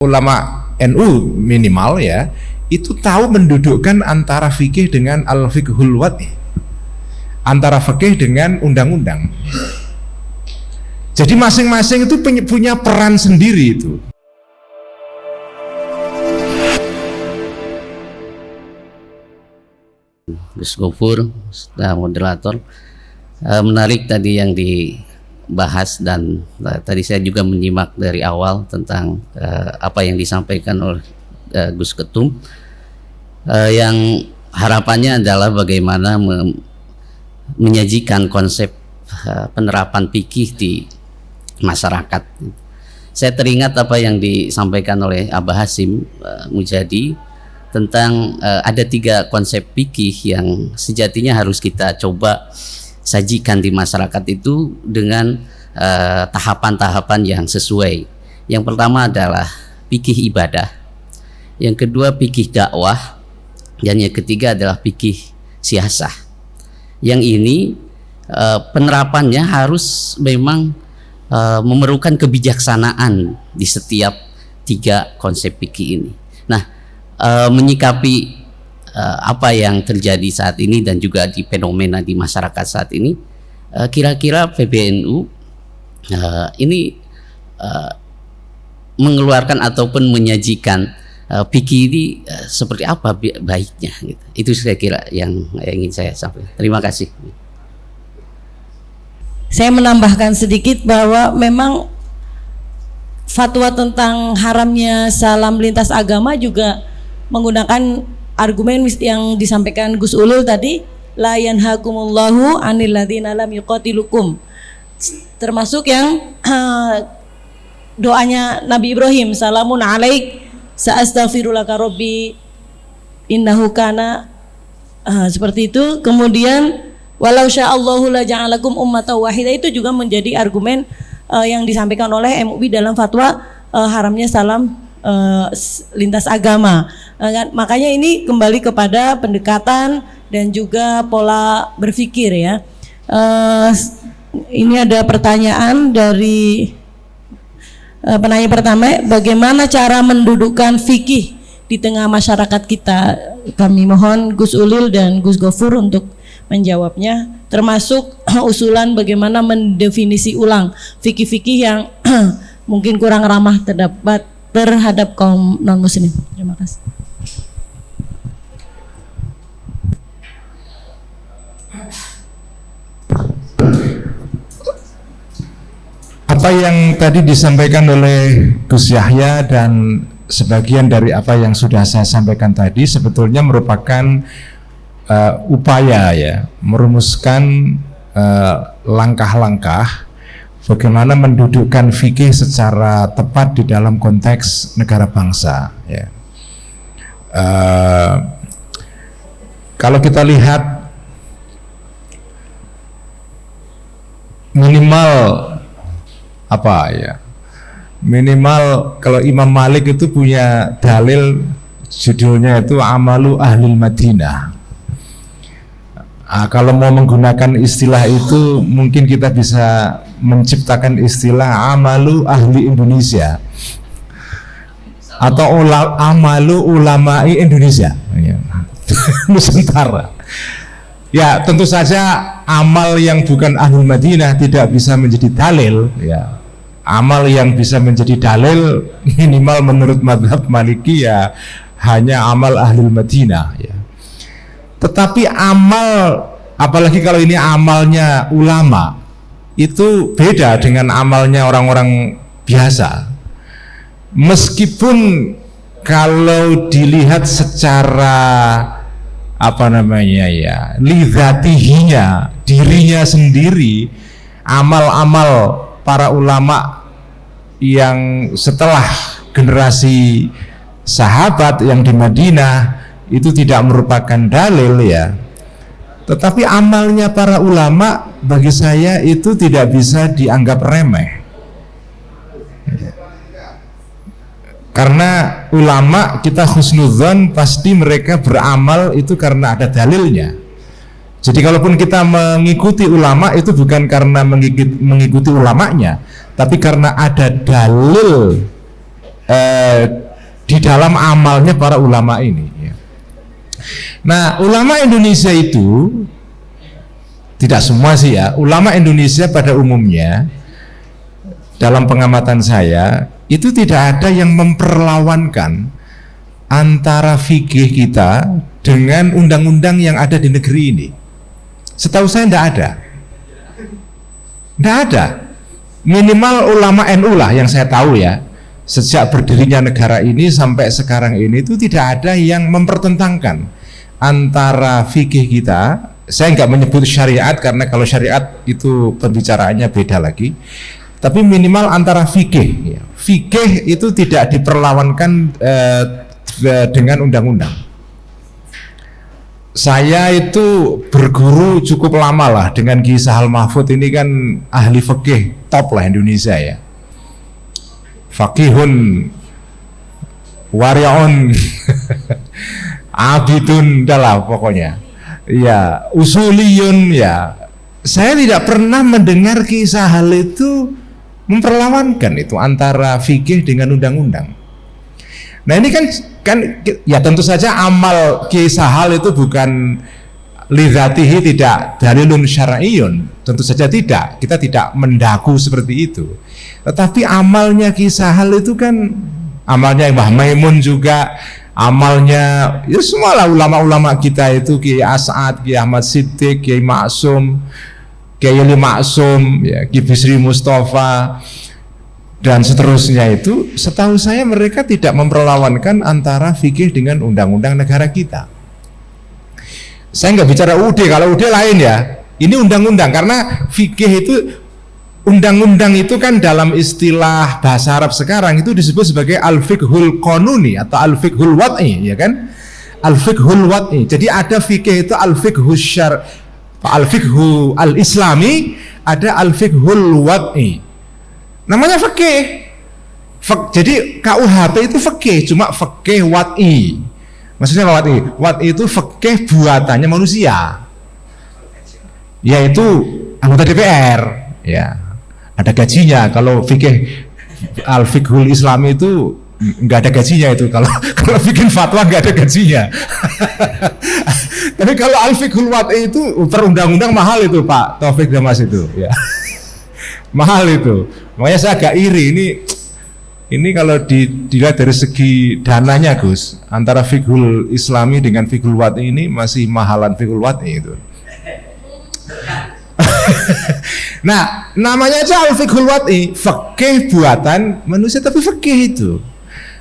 ulama NU minimal ya, itu tahu mendudukkan antara fikih dengan al-fiqhul wad'i, antara fikih dengan undang-undang. Jadi masing-masing itu punya peran sendiri itu. Gus Gofur, moderator, menarik tadi yang dibahas, dan tadi saya juga menyimak dari awal tentang apa yang disampaikan oleh Gus Ketum, yang harapannya adalah bagaimana menyajikan konsep penerapan fikih di masyarakat. Saya teringat apa yang disampaikan oleh Abah Hasim Mujadi tentang ada 3 konsep fikih yang sejatinya harus kita coba sajikan di masyarakat itu dengan tahapan-tahapan yang sesuai. Yang pertama adalah fikih ibadah, yang kedua fikih dakwah, dan yang ketiga adalah fikih siasah. Yang ini penerapannya harus memang memerlukan kebijaksanaan di setiap 3 konsep fikih ini. Nah, menyikapi apa yang terjadi saat ini dan juga di fenomena di masyarakat saat ini, kira-kira PBNU ini mengeluarkan ataupun menyajikan fikih ini seperti apa baiknya gitu. Itu saya kira yang ingin saya sampaikan. Terima kasih. Saya menambahkan sedikit bahwa memang fatwa tentang haramnya salam lintas agama juga menggunakan argumen yang disampaikan Gus Ulul tadi, la yanhakumullahu 'anil ladzina lam yuqatilukum, termasuk yang doanya Nabi Ibrahim, salamun alaik sa'astaghfirulaka rabbi innahu kana, seperti itu. Kemudian walau sya'allahu la ja'alakum ummatan wahidah, itu juga menjadi argumen yang disampaikan oleh MUI dalam fatwa haramnya salam lintas agama. Makanya ini kembali kepada pendekatan dan juga pola berpikir ya. Ini ada pertanyaan dari penanya pertama, bagaimana cara mendudukkan fikih di tengah masyarakat kita? Kami mohon Gus Ulil dan Gus Gofur untuk menjawabnya, termasuk usulan bagaimana mendefinisi ulang fikih-fikih yang mungkin kurang ramah terhadap kaum non muslim. Terima kasih. Apa yang tadi disampaikan oleh Gus Yahya dan sebagian dari apa yang sudah saya sampaikan tadi sebetulnya merupakan upaya ya, merumuskan langkah-langkah bagaimana mendudukkan fikih secara tepat di dalam konteks negara bangsa ya. Kalau kita lihat minimal kalau Imam Malik itu punya dalil judulnya itu Amalu Ahlil Madinah. Kalau mau menggunakan istilah itu mungkin kita bisa menciptakan istilah Amalu Ahli Indonesia atau Amalu Ulamai Indonesia Nusantara. Ya, tentu saja amal yang bukan Ahlul Madinah tidak bisa menjadi dalil ya. Amal yang bisa menjadi dalil minimal menurut mazhab Maliki ya hanya amal Ahlul Madinah ya. Tetapi amal, apalagi kalau ini amalnya ulama, itu beda dengan amalnya orang-orang biasa. Meskipun kalau dilihat secara lidzatihinya, dirinya sendiri, amal-amal para ulama yang setelah generasi sahabat yang di Madinah itu tidak merupakan dalil ya. Tetapi amalnya para ulama bagi saya itu tidak bisa dianggap remeh. Karena ulama kita husnudzon pasti mereka beramal itu karena ada dalilnya. Jadi kalaupun kita mengikuti ulama itu bukan karena mengikuti ulamanya, tapi karena ada dalil di dalam amalnya para ulama ini. Ya. Nah, ulama Indonesia itu tidak semua sih ya. Ulama Indonesia pada umumnya dalam pengamatan saya itu tidak ada yang memperlawankan antara fikih kita dengan undang-undang yang ada di negeri ini. Setahu saya tidak ada. Tidak ada. Minimal ulama NU lah yang saya tahu ya. Sejak berdirinya negara ini sampai sekarang ini itu tidak ada yang mempertentangkan antara fikih kita. Saya nggak menyebut syariat karena kalau syariat itu pembicaraannya beda lagi. Tapi minimal antara fikih. Fikih itu tidak diperlawankan dengan undang-undang. Saya itu berguru cukup lama lah dengan Ki Sahal Mahfud, ini kan ahli fikih top lah Indonesia ya. Fakihun wari'un abidun adalah pokoknya ya, usuliyun ya. Saya tidak pernah mendengar Ki Sahal itu memperlawankan itu antara fikih dengan undang-undang. Nah ini kan ya tentu saja amal Ki Sahal itu bukan lidzatihi, tidak dalilun syar'iyyun, tentu saja tidak, kita tidak mendaku seperti itu. Tetapi amalnya Ki Sahal itu kan amalnya Mbah Maimun juga, amalnya ya semualah ulama-ulama kita itu, Kiai As'ad, Kiai Ahmad Siddiq, Kiai Maksum, Kiai Ali Maksum, ya, Ki Bisri Mustafa dan seterusnya itu, setahu saya mereka tidak memperlawankan antara fikih dengan undang-undang negara kita. Saya nggak bicara UUD, kalau UUD lain ya, ini undang-undang, karena fikih itu undang-undang itu kan dalam istilah bahasa Arab sekarang itu disebut sebagai al-fiqhul qanuni atau al-fiqhul wad'i, ya kan? Al-fiqhul wad'i. Jadi ada fikih itu al-fiqhul al-fiqhu al-islami, ada al-fiqhul wad'i. Namanya fikih. Jadi KUHP itu fikih, cuma fikih wad'i. Maksudnya apa wad'i? Wad'i itu fikih buatannya manusia, yaitu anggota DPR, ya. Ada gajinya. Kalau fikih al-fiqhul islami itu nggak ada gajinya itu. Kalau bikin fatwa nggak ada gajinya. Tapi kalau al-fiqhul wad'i itu per undang-undang mahal itu Pak Taufik dan Mas itu, ya. Mahal itu. Makanya saya agak iri ini kalau dilihat dari segi dananya Gus, antara fiqhul islami dengan fiqhul wad'i ini masih mahalan fiqhul wad'i itu. Nah, namanya aja al-fiqhul wad'i, fikih buatan manusia, tapi fikih itu.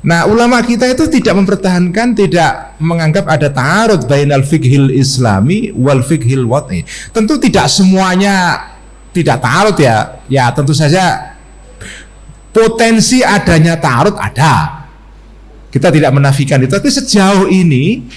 Nah, ulama kita itu tidak mempertahankan, tidak menganggap ada ta'arud bainal fiqhil islami wal fiqhil wad'i. Tentu tidak semuanya tidak ta'arud ya. Ya, tentu saja potensi adanya ta'arud ada. Kita tidak menafikan itu, tapi sejauh ini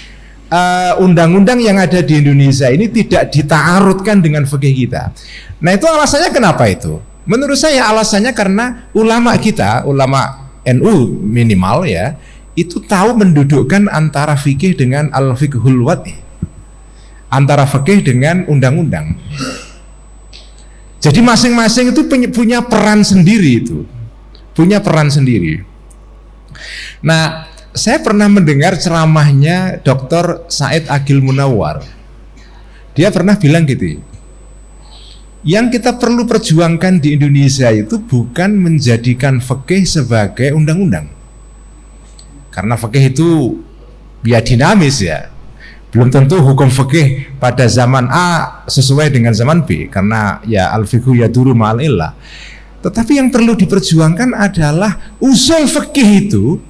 undang-undang yang ada di Indonesia ini tidak dita'arudkan dengan fikih kita. Nah, itu alasannya kenapa itu? Menurut saya alasannya karena ulama kita, ulama NU minimal ya, itu tahu mendudukkan antara fikih dengan al-fiqhul wad'i, antara fikih dengan undang-undang. Jadi masing-masing itu punya peran sendiri itu, punya peran sendiri. Nah, saya pernah mendengar ceramahnya Dr. Said Agil Munawar. Dia pernah bilang gitu, yang kita perlu perjuangkan di Indonesia itu bukan menjadikan fikih sebagai undang-undang, karena fikih itu ya dinamis ya. Belum tentu hukum fikih pada zaman A sesuai dengan zaman B, karena ya al-fiqhu yaduru ma'al illah. Tetapi yang perlu diperjuangkan adalah usul fikih itu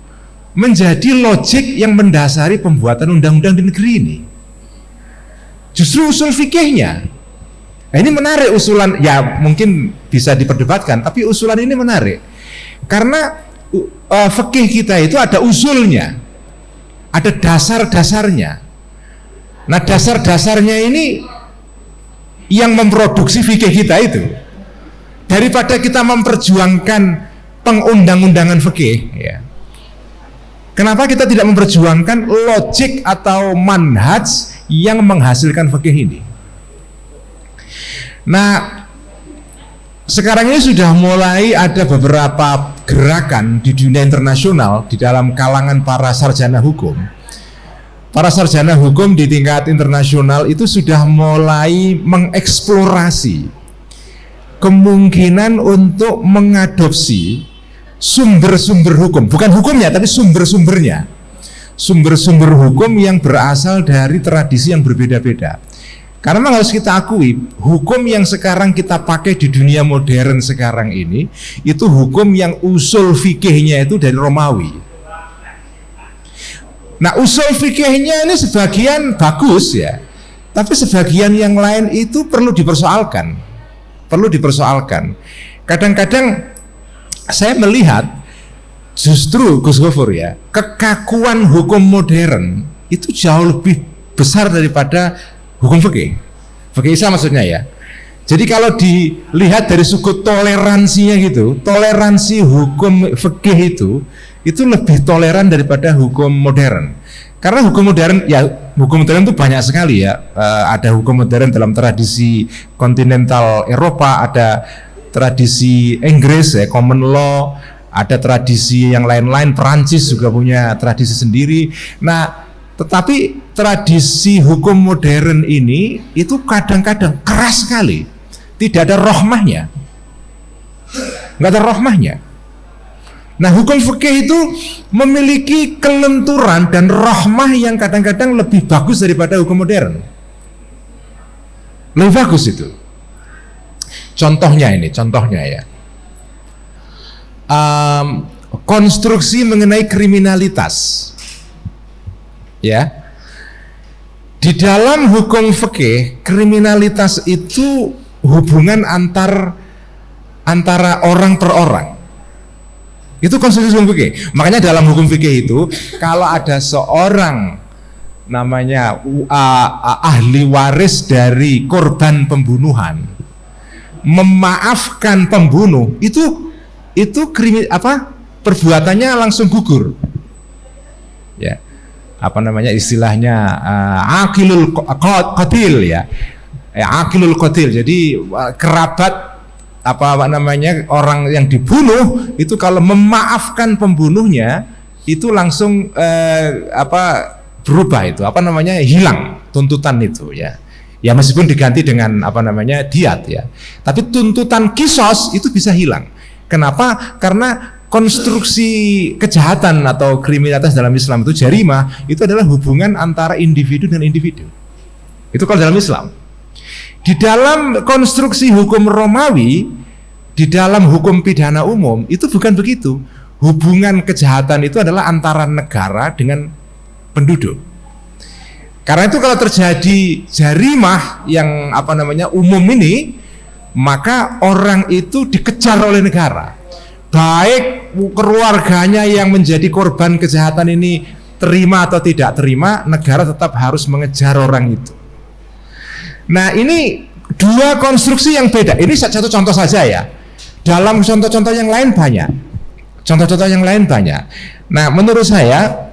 menjadi logik yang mendasari pembuatan undang-undang di negeri ini. Justru usul fikihnya. Nah, ini menarik usulan, ya mungkin bisa diperdebatkan, tapi usulan ini menarik. Karena fikih kita itu ada usulnya, ada dasar-dasarnya. Nah, dasar-dasarnya ini yang memproduksi fikih kita itu. Daripada kita memperjuangkan pengundang-undangan fikih, ya. Kenapa kita tidak memperjuangkan logik atau manhaj yang menghasilkan fikih ini? Nah, sekarang ini sudah mulai ada beberapa gerakan di dunia internasional di dalam kalangan para sarjana hukum. Para sarjana hukum di tingkat internasional itu sudah mulai mengeksplorasi kemungkinan untuk mengadopsi sumber-sumber hukum, bukan hukumnya tapi sumber-sumbernya, sumber-sumber hukum yang berasal dari tradisi yang berbeda-beda. Karena memang harus kita akui, hukum yang sekarang kita pakai di dunia modern sekarang ini itu hukum yang usul fikihnya itu dari Romawi. Nah, usul fikihnya ini sebagian bagus ya, tapi sebagian yang lain itu perlu dipersoalkan. Kadang-kadang saya melihat justru Gus Gofur ya, kekakuan hukum modern itu jauh lebih besar daripada hukum fikih Islam maksudnya ya. Jadi kalau dilihat dari sudut toleransinya gitu, toleransi hukum fikih itu lebih toleran daripada hukum modern. Karena hukum modern itu banyak sekali ya. Ada hukum modern dalam tradisi kontinental Eropa, ada tradisi Inggris ya, common law, ada tradisi yang lain-lain. Perancis juga punya tradisi sendiri. Nah, tetapi tradisi hukum modern ini itu kadang-kadang keras sekali, tidak ada rahmahnya, nggak ada rahmahnya. Nah, hukum fikih itu memiliki kelenturan dan rahmah yang kadang-kadang lebih bagus daripada hukum modern. Lebih bagus itu. Contohnya ya. Konstruksi mengenai kriminalitas. Ya. Di dalam hukum fikih, kriminalitas itu hubungan antara orang per orang. Itu konstruksi hukum fikih. Makanya dalam hukum fikih itu kalau ada seorang namanya ahli waris dari korban pembunuhan memaafkan pembunuh, itu perbuatannya langsung gugur. Ya. Istilahnya akilul qatil ya. Akilul qatil. Jadi kerabat orang yang dibunuh itu kalau memaafkan pembunuhnya itu langsung berubah itu hilang tuntutan itu ya meskipun diganti dengan diat ya, tapi tuntutan kisos itu bisa hilang. Kenapa? Karena konstruksi kejahatan atau kriminalitas dalam Islam itu jarimah itu adalah hubungan antara individu dan individu. Itu kalau dalam Islam. Di dalam konstruksi hukum Romawi, di dalam hukum pidana umum itu bukan begitu. Hubungan kejahatan itu adalah antara negara dengan penduduk. Karena itu kalau terjadi jarimah yang umum ini, maka orang itu dikejar oleh negara. Baik keluarganya yang menjadi korban kejahatan ini terima atau tidak terima, negara tetap harus mengejar orang itu. Nah, ini dua konstruksi yang beda. Ini satu contoh saja ya. Dalam contoh-contoh yang lain banyak. Nah, menurut saya,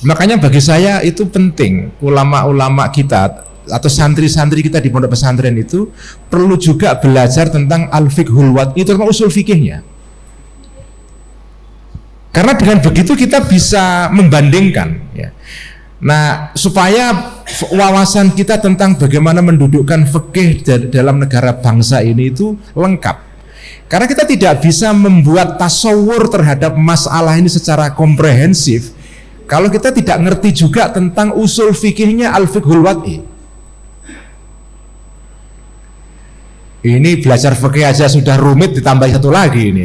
makanya bagi saya itu penting ulama-ulama kita atau santri-santri kita di pondok pesantren itu perlu juga belajar tentang al-fiqhul wad'i, terutama usul fikihnya. Karena dengan begitu kita bisa membandingkan ya. Nah, supaya wawasan kita tentang bagaimana mendudukkan fikih dalam negara bangsa ini itu lengkap. Karena kita tidak bisa membuat tasawur terhadap masalah ini secara komprehensif kalau kita tidak ngerti juga tentang usul fikihnya al-fiqhul wad'i. Ini belajar fikih aja sudah rumit, ditambah satu lagi ini,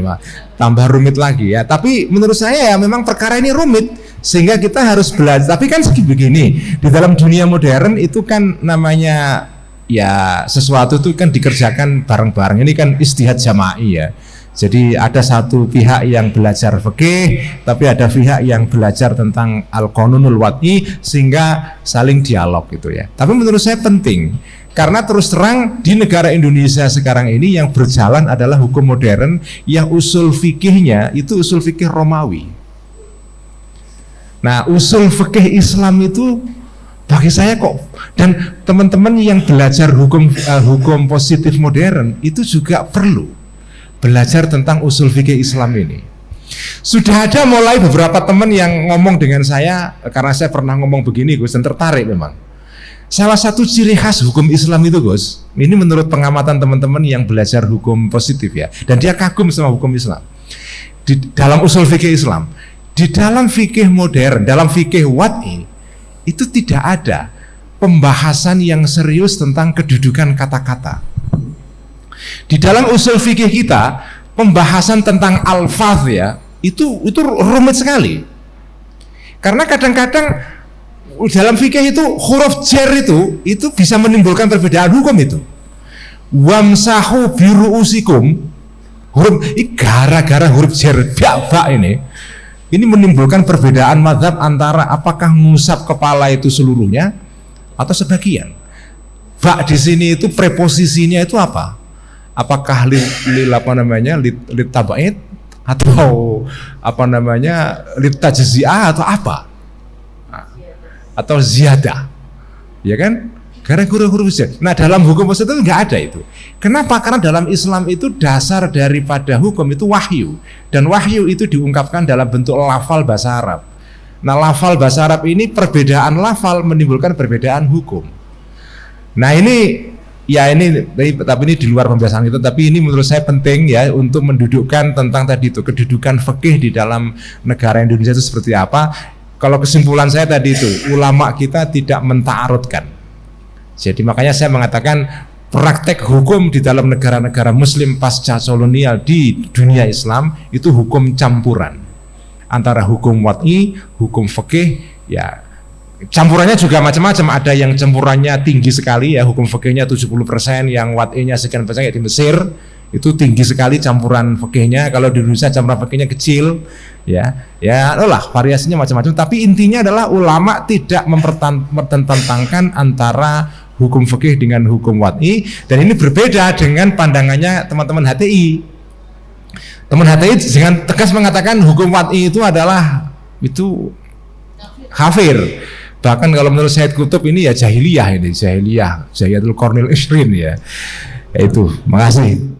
tambah rumit lagi ya. Tapi menurut saya ya memang perkara ini rumit sehingga kita harus belajar. Tapi kan begini, di dalam dunia modern itu kan namanya ya sesuatu itu kan dikerjakan bareng-bareng. Ini kan ijtihad jama'i ya. Jadi ada satu pihak yang belajar fikih, tapi ada pihak yang belajar tentang al-qanunul wad'i sehingga saling dialog gitu ya. Tapi menurut saya penting. Karena terus terang di negara Indonesia sekarang ini yang berjalan adalah hukum modern yang usul fikihnya itu usul fikih Romawi. Nah, usul fikih Islam itu bagi saya kok, dan teman-teman yang belajar hukum positif modern itu juga perlu belajar tentang usul fikih Islam ini. Sudah ada mulai beberapa teman yang ngomong dengan saya, karena saya pernah ngomong begini Gus, dan tertarik memang. Salah satu ciri khas hukum Islam itu Gus, ini menurut pengamatan teman-teman yang belajar hukum positif ya, dan dia kagum sama hukum Islam. Di dalam usul fikih Islam, di dalam fikih modern, dalam fikih wad'i, itu tidak ada pembahasan yang serius tentang kedudukan kata-kata. Di dalam usul fikih kita, pembahasan tentang alfaz ya, itu rumit sekali. Karena kadang-kadang dalam fikih itu huruf jar itu bisa menimbulkan perbedaan hukum itu. Wamsahu biruusikum, huruf gara-gara huruf jar ba ini menimbulkan perbedaan mazhab antara apakah ngusap kepala itu seluruhnya atau sebagian. Ba di sini itu preposisinya itu apa? Apakah lil tabait atau apa namanya litajzi'ah atau apa, atau ziyadah, ya kan? Karena huruf ziyadah. Nah dalam hukum positif itu nggak ada itu. Kenapa? Karena dalam Islam itu dasar daripada hukum itu wahyu, dan wahyu itu diungkapkan dalam bentuk lafal bahasa Arab. Nah lafal bahasa Arab ini, perbedaan lafal menimbulkan perbedaan hukum. Nah ini ya tapi ini di luar pembahasan itu, tapi ini menurut saya penting ya untuk mendudukkan tentang tadi itu kedudukan fikih di dalam negara Indonesia itu seperti apa. Kalau kesimpulan saya tadi itu, ulama kita tidak menta'arudkan. Jadi makanya saya mengatakan praktek hukum di dalam negara-negara muslim pasca kolonial di dunia Islam itu hukum campuran antara hukum wad'i, hukum fikih ya. Campurannya juga macam-macam, ada yang campurannya tinggi sekali ya, hukum fikihnya 70%, yang wad'inya sekian persen kayak di Mesir itu tinggi sekali campuran fikihnya. Kalau di Indonesia campuran fikihnya kecil ya lah variasinya macam-macam, tapi intinya adalah ulama tidak mempertentangkan antara hukum fikih dengan hukum wad'i, dan ini berbeda dengan pandangannya teman-teman HTI. Teman HTI dengan tegas mengatakan hukum wad'i itu adalah itu kafir. Bahkan kalau menurut Said Qutb ini ya jahiliyah, Jahilatul Qarnil Ishrin ya. Itu, makasih.